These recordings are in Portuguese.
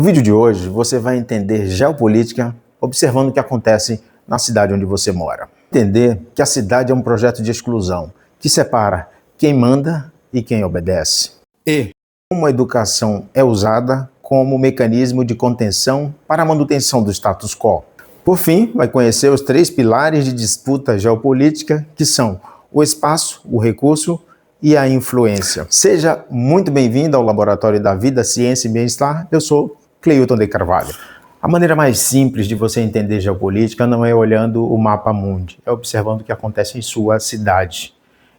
No vídeo de hoje, você vai entender geopolítica observando o que acontece na cidade onde você mora. Entender que a cidade é um projeto de exclusão, que separa quem manda e quem obedece. E como a educação é usada como mecanismo de contenção para a manutenção do status quo. Por fim, vai conhecer os 3 pilares de disputa geopolítica, que são o espaço, o recurso e a influência. Seja muito bem-vindo ao Laboratório da Vida, Ciência e Bem-Estar. Eu sou Cleilton de Carvalho. A maneira mais simples de você entender geopolítica não é olhando o mapa mundi, é observando o que acontece em sua cidade.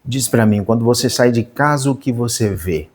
Diz para mim, quando você sai de casa, o que você vê?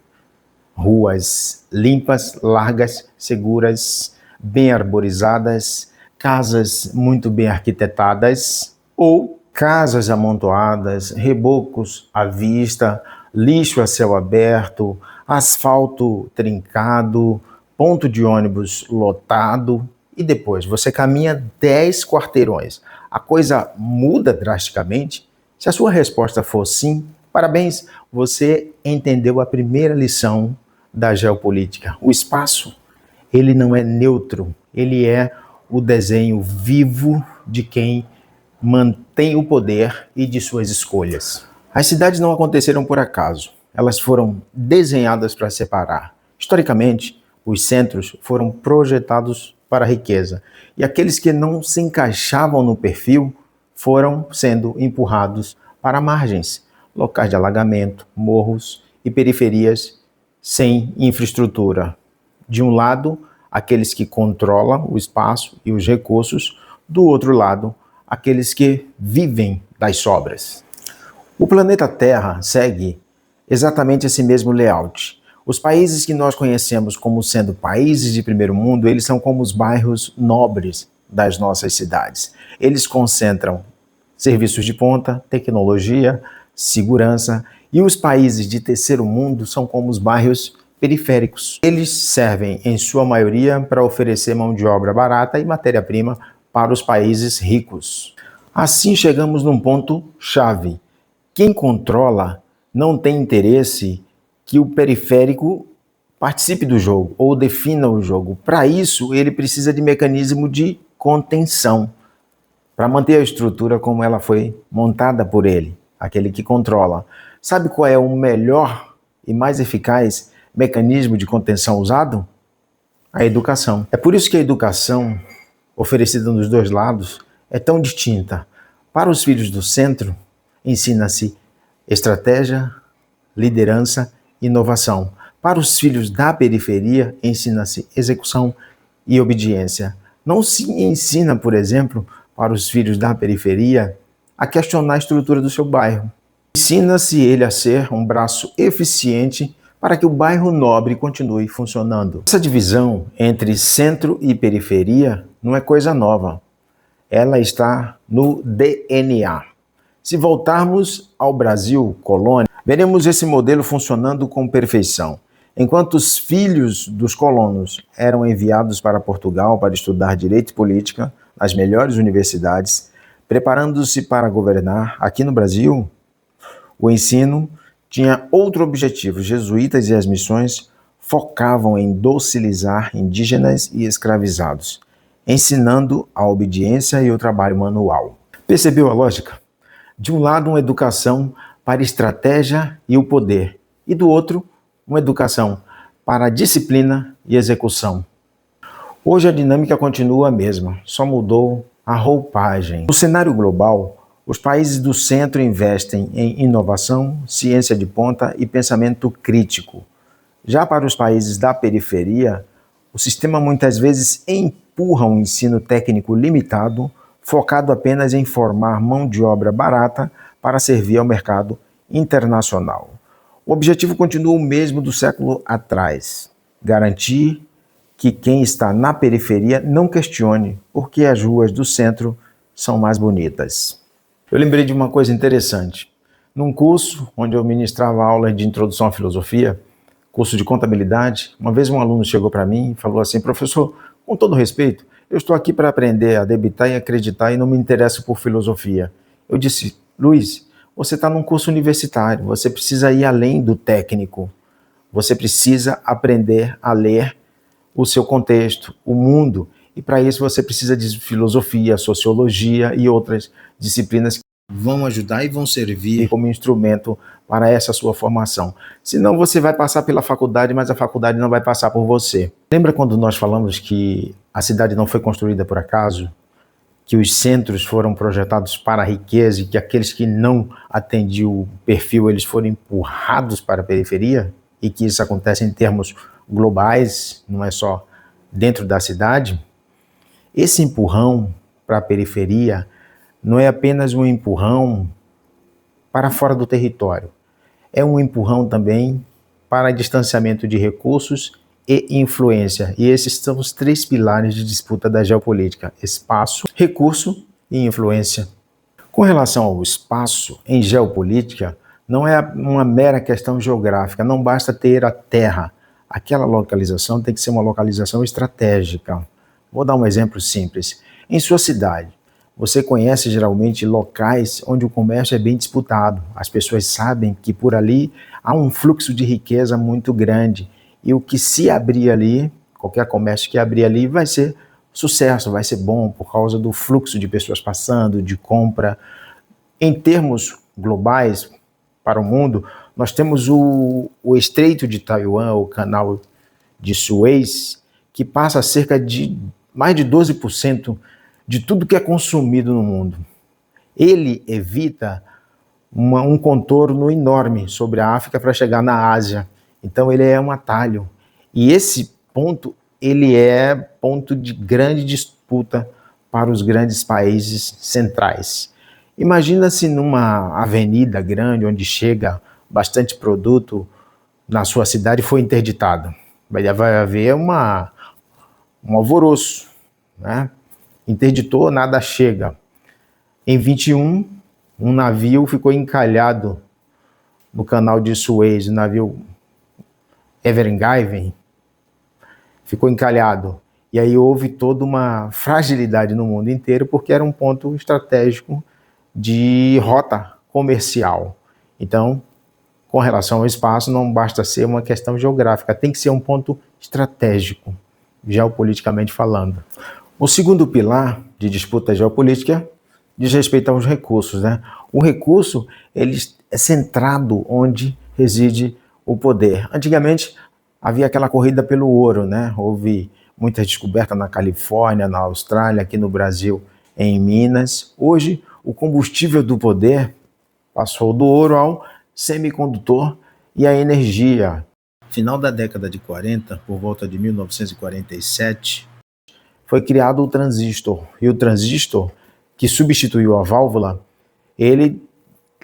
Ruas limpas, largas, seguras, bem arborizadas, casas muito bem arquitetadas ou casas amontoadas, rebocos à vista, lixo a céu aberto, asfalto trincado, ponto de ônibus lotado e depois você caminha 10 quarteirões. A coisa muda drasticamente? Se a sua resposta for sim, parabéns, você entendeu a primeira lição da geopolítica. O espaço, ele não é neutro, ele é o desenho vivo de quem mantém o poder e de suas escolhas. As cidades não aconteceram por acaso, elas foram desenhadas para separar. Historicamente, os centros foram projetados para a riqueza e aqueles que não se encaixavam no perfil foram sendo empurrados para margens, locais de alagamento, morros e periferias sem infraestrutura. De um lado, aqueles que controlam o espaço e os recursos, do outro lado, aqueles que vivem das sobras. O planeta Terra segue exatamente esse mesmo layout. Os países que nós conhecemos como sendo países de primeiro mundo, eles são como os bairros nobres das nossas cidades. Eles concentram serviços de ponta, tecnologia, segurança, e os países de terceiro mundo são como os bairros periféricos. Eles servem, em sua maioria, para oferecer mão de obra barata e matéria-prima para os países ricos. Assim chegamos num ponto-chave. Quem controla não tem interesse que o periférico participe do jogo ou defina o jogo. Para isso, ele precisa de mecanismo de contenção, para manter a estrutura como ela foi montada por ele, aquele que controla. Sabe qual é o melhor e mais eficaz mecanismo de contenção usado? A educação. É por isso que a educação, oferecida nos dois lados, é tão distinta. Para os filhos do centro, ensina-se estratégia, liderança, inovação. Para os filhos da periferia, ensina-se execução e obediência. Não se ensina, por exemplo, para os filhos da periferia a questionar a estrutura do seu bairro. Ensina-se ele a ser um braço eficiente para que o bairro nobre continue funcionando. Essa divisão entre centro e periferia não é coisa nova. Ela está no DNA. Se voltarmos ao Brasil, colônia, veremos esse modelo funcionando com perfeição. Enquanto os filhos dos colonos eram enviados para Portugal para estudar direito e política nas melhores universidades, preparando-se para governar aqui no Brasil, o ensino tinha outro objetivo. Os jesuítas e as missões focavam em docilizar indígenas e escravizados, ensinando a obediência e o trabalho manual. Percebeu a lógica? De um lado, uma educação para estratégia e o poder, e do outro, uma educação para a disciplina e execução. Hoje a dinâmica continua a mesma, só mudou a roupagem. No cenário global, os países do centro investem em inovação, ciência de ponta e pensamento crítico. Já para os países da periferia, o sistema muitas vezes empurra um ensino técnico limitado, focado apenas em formar mão de obra barata para servir ao mercado internacional. O objetivo continua o mesmo do século atrás: garantir que quem está na periferia não questione por que as ruas do centro são mais bonitas. Eu lembrei de uma coisa interessante. Num curso onde eu ministrava aulas de introdução à filosofia, curso de contabilidade, uma vez um aluno chegou para mim e falou assim: professor, com todo respeito, eu estou aqui para aprender a debitar e acreditar e não me interesso por filosofia. Eu disse: Luiz, você está num curso universitário, você precisa ir além do técnico. Você precisa aprender a ler o seu contexto, o mundo, e para isso você precisa de filosofia, sociologia e outras disciplinas que vão ajudar e vão servir como instrumento para essa sua formação. Senão você vai passar pela faculdade, mas a faculdade não vai passar por você. Lembra quando nós falamos que a cidade não foi construída por acaso? Que os centros foram projetados para a riqueza e que aqueles que não atendiam o perfil, eles foram empurrados para a periferia? E que isso acontece em termos globais, não é só dentro da cidade? Esse empurrão para a periferia não é apenas um empurrão para fora do território, é um empurrão também para distanciamento de recursos e influência. E esses são os 3 pilares de disputa da geopolítica: espaço, recurso e influência. Com relação ao espaço, em geopolítica, não é uma mera questão geográfica, não basta ter a terra. Aquela localização tem que ser uma localização estratégica. Vou dar um exemplo simples. Em sua cidade, você conhece geralmente locais onde o comércio é bem disputado. As pessoas sabem que por ali há um fluxo de riqueza muito grande. E o que se abrir ali, qualquer comércio que abrir ali, vai ser sucesso, vai ser bom por causa do fluxo de pessoas passando, de compra. Em termos globais, para o mundo, nós temos o Estreito de Taiwan, o Canal de Suez, que passa cerca de mais de 12% de tudo que é consumido no mundo. Ele evita um contorno enorme sobre a África para chegar na Ásia. Então ele é um atalho. E esse ponto, ele é ponto de grande disputa para os grandes países centrais. Imagina se numa avenida grande, onde chega bastante produto, na sua cidade foi interditado. Vai haver um alvoroço, né? Interditou, nada chega. Em 21, um navio ficou encalhado no canal de Suez, o navio Ever Given, ficou encalhado. E aí houve toda uma fragilidade no mundo inteiro, porque era um ponto estratégico de rota comercial. Então, com relação ao espaço, não basta ser uma questão geográfica, tem que ser um ponto estratégico, geopoliticamente falando. O segundo pilar de disputa geopolítica diz respeito aos recursos, né? O recurso, ele é centrado onde reside o poder. Antigamente, havia aquela corrida pelo ouro, né? Houve muita descoberta na Califórnia, na Austrália, aqui no Brasil, em Minas. Hoje, o combustível do poder passou do ouro ao semicondutor e à energia. Final da década de 40, por volta de 1947, foi criado o transistor. E o transistor, que substituiu a válvula, ele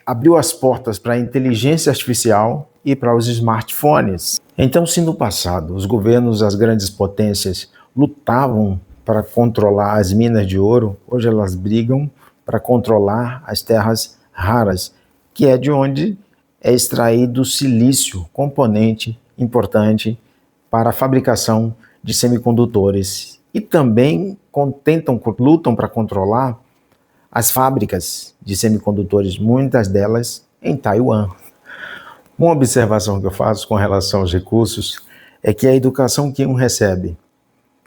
abriu as portas para a inteligência artificial e para os smartphones. Então, se no passado os governos, as grandes potências, lutavam para controlar as minas de ouro, hoje elas brigam para controlar as terras raras, que é de onde é extraído o silício, componente importante para a fabricação de semicondutores. E também lutam para controlar as fábricas de semicondutores, muitas delas em Taiwan. Uma observação que eu faço com relação aos recursos é que a educação que um recebe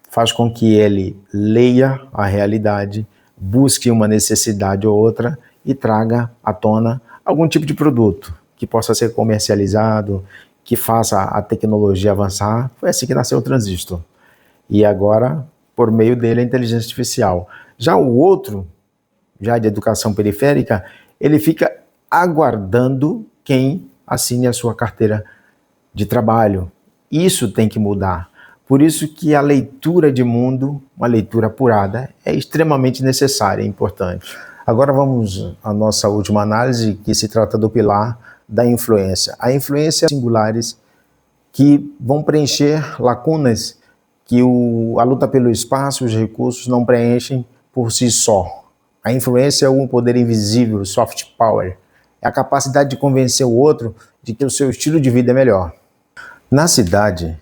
faz com que ele leia a realidade, busque uma necessidade ou outra e traga à tona algum tipo de produto que possa ser comercializado, que faça a tecnologia avançar. Foi assim que nasceu o transistor. E agora, por meio dele, a inteligência artificial. Já o outro, já de educação periférica, ele fica aguardando quem assine a sua carteira de trabalho. Isso tem que mudar. Por isso que a leitura de mundo, uma leitura apurada, é extremamente necessária e importante. Agora vamos à nossa última análise, que se trata do pilar da influência. A influência singulares que vão preencher lacunas que a luta pelo espaço e os recursos não preenchem por si só. A influência é um poder invisível, soft power. É a capacidade de convencer o outro de que o seu estilo de vida é melhor. Na cidade,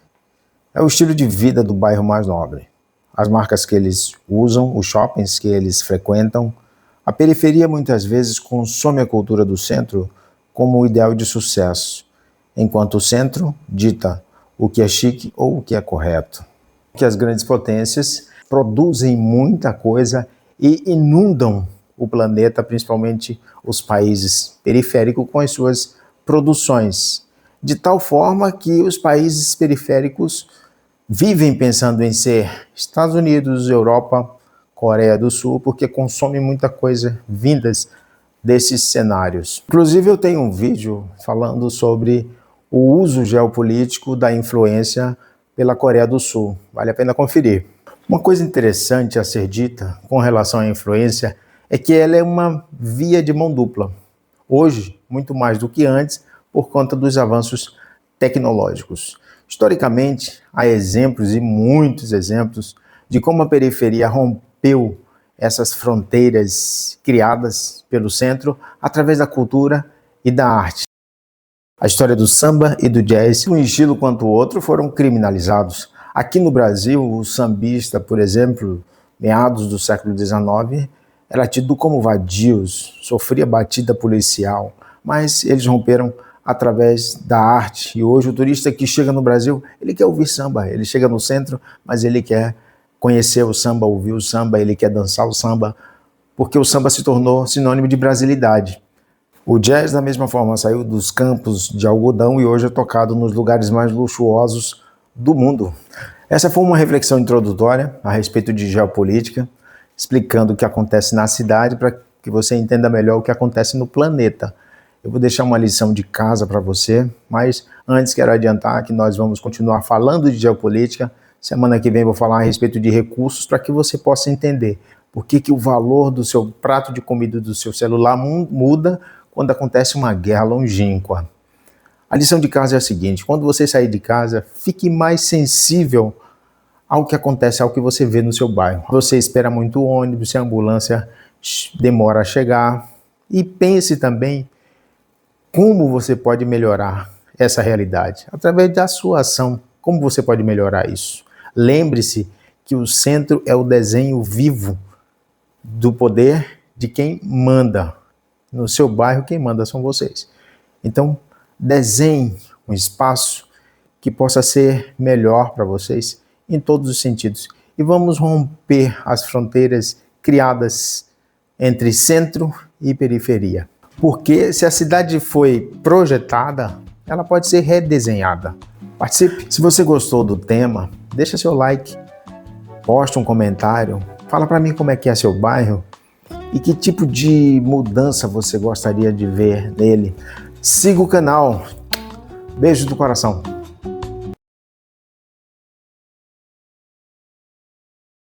é o estilo de vida do bairro mais nobre. As marcas que eles usam, os shoppings que eles frequentam. A periferia muitas vezes consome a cultura do centro como o ideal de sucesso, enquanto o centro dita o que é chique ou o que é correto. que as grandes potências produzem muita coisa e inundam o planeta, principalmente os países periféricos, com as suas produções, de tal forma que os países periféricos vivem pensando em ser Estados Unidos, Europa, Coreia do Sul, porque consomem muita coisa vindas desses cenários. Inclusive, eu tenho um vídeo falando sobre o uso geopolítico da influência pela Coreia do Sul. Vale a pena conferir. Uma coisa interessante a ser dita com relação à influência é que ela é uma via de mão dupla. Hoje, muito mais do que antes, por conta dos avanços tecnológicos. Historicamente, há exemplos e muitos exemplos de como a periferia rompeu essas fronteiras criadas pelo centro através da cultura e da arte. A história do samba e do jazz, um estilo quanto o outro, foram criminalizados. Aqui no Brasil, o sambista, por exemplo, meados do século XIX, era tido como vadios, sofria batida policial, mas eles romperam através da arte. E hoje o turista que chega no Brasil, ele quer ouvir samba, ele chega no centro, mas ele quer conhecer o samba, ouvir o samba, ele quer dançar o samba, porque o samba se tornou sinônimo de brasilidade. O jazz, da mesma forma, saiu dos campos de algodão e hoje é tocado nos lugares mais luxuosos do mundo. Essa foi uma reflexão introdutória a respeito de geopolítica, explicando o que acontece na cidade para que você entenda melhor o que acontece no planeta. Eu vou deixar uma lição de casa para você, mas antes quero adiantar que nós vamos continuar falando de geopolítica. Semana que vem vou falar a respeito de recursos para que você possa entender por que o valor do seu prato de comida do seu celular muda quando acontece uma guerra longínqua. A lição de casa é a seguinte: quando você sair de casa, fique mais sensível ao que acontece, ao que você vê no seu bairro. Você espera muito ônibus, se a ambulância demora a chegar, e pense também como você pode melhorar essa realidade, através da sua ação. Como você pode melhorar isso? Lembre-se que o centro é o desenho vivo do poder de quem manda. No seu bairro, quem manda são vocês. Então, desenhe um espaço que possa ser melhor para vocês em todos os sentidos. E vamos romper as fronteiras criadas entre centro e periferia. Porque se a cidade foi projetada, ela pode ser redesenhada. Participe! Se você gostou do tema, deixa seu like, posta um comentário, fala para mim como é que é seu bairro e que tipo de mudança você gostaria de ver nele. Siga o canal. Beijo do coração.